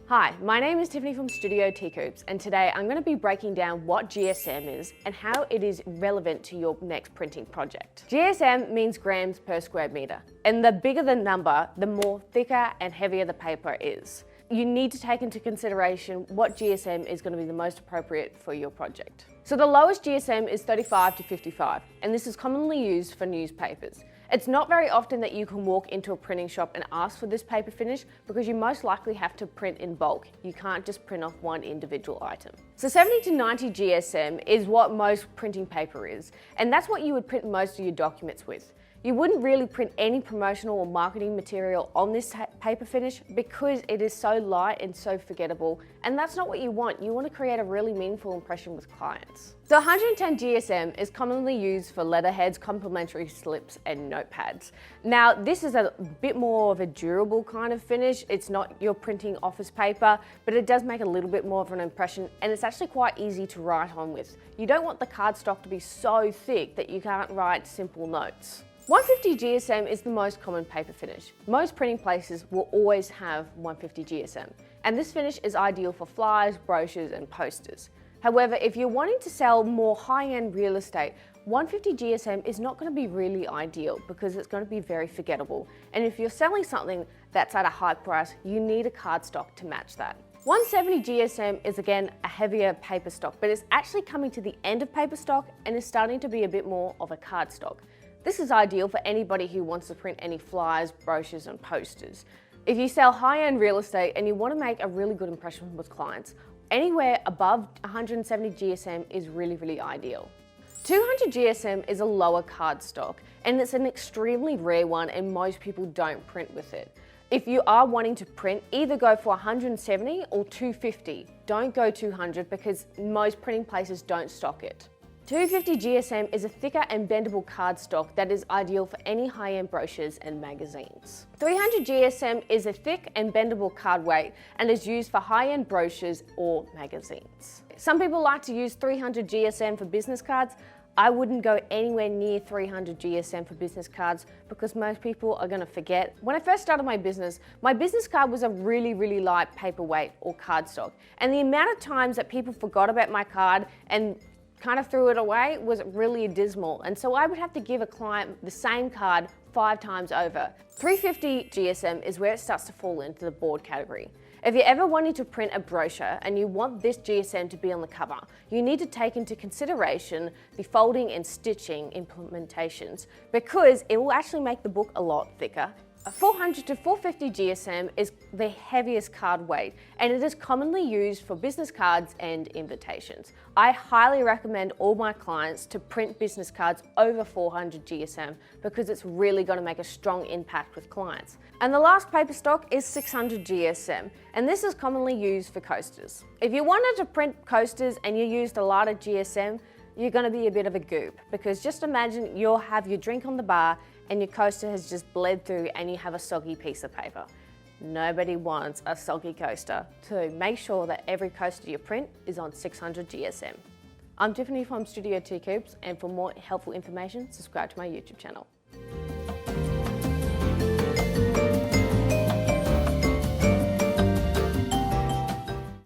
Hi, my name is Tiffany from Studio TKuip, and today I'm going to be breaking down what GSM is and how it is relevant to your next printing project. GSM means grams per square meter, and the bigger the number, the more thicker and heavier the paper is. You need to take into consideration what GSM is going to be the most appropriate for your project. So the lowest GSM is 35 to 55, and this is commonly used for newspapers. It's not very often that you can walk into a printing shop and ask for this paper finish because you most likely have to print in bulk. You can't just print off one individual item. So 70 to 90 GSM is what most printing paper is, and that's what you would print most of your documents with. You wouldn't really print any promotional or marketing material on this paper finish because it is so light and so forgettable, and that's not what you want. You want to create a really meaningful impression with clients. So 110 GSM is commonly used for letterheads, complimentary slips, and notepads. Now, this is a bit more of a durable kind of finish. It's not your printing office paper, but it does make a little bit more of an impression, and it's actually quite easy to write on with. You don't want the cardstock to be so thick that you can't write simple notes. 150 GSM is the most common paper finish. Most printing places will always have 150 GSM, and this finish is ideal for flyers, brochures, and posters. However, if you're wanting to sell more high-end real estate, 150 GSM is not going to be really ideal because it's going to be very forgettable. And if you're selling something that's at a high price, you need a cardstock to match that. 170 GSM is again a heavier paper stock, but it's actually coming to the end of paper stock and is starting to be a bit more of a cardstock. This is ideal for anybody who wants to print any flyers, brochures, and posters. If you sell high-end real estate and you want to make a really good impression with clients, anywhere above 170 GSM is really ideal. 200 GSM is a lower cardstock, and it's an extremely rare one, and most people don't print with it. If you are wanting to print, either go for 170 or 250. Don't go 200 because most printing places don't stock it. 250 GSM is a thicker and bendable cardstock that is ideal for any high-end brochures and magazines. 300 GSM is a thick and bendable card weight and is used for high-end brochures or magazines. Some people like to use 300 GSM for business cards. I wouldn't go anywhere near 300 GSM for business cards because most people are going to forget. When I first started my business card was a really light paperweight or cardstock, and the amount of times that people forgot about my card and kind of threw it away was really dismal, and so I would have to give a client the same card 5 times over. 350 GSM is where it starts to fall into the board category. If you're ever wanting to print a brochure and you want this GSM to be on the cover, you need to take into consideration the folding and stitching implementations because it will actually make the book a lot thicker. A 400 to 450 GSM is the heaviest card weight, and it is commonly used for business cards and invitations. I highly recommend all my clients to print business cards over 400 GSM because it's really going to make a strong impact with clients. And the last paper stock is 600 GSM, and this is commonly used for coasters. If you wanted to print coasters and you used a lot of GSM, you're going to be a bit of a goop because just imagine you'll have your drink on the bar and your coaster has just bled through and you have a soggy piece of paper. Nobody wants a soggy coaster, so make sure that every coaster you print is on 600 GSM. I'm Tiffany from Studio TKuip, and for more helpful information, subscribe to my YouTube channel.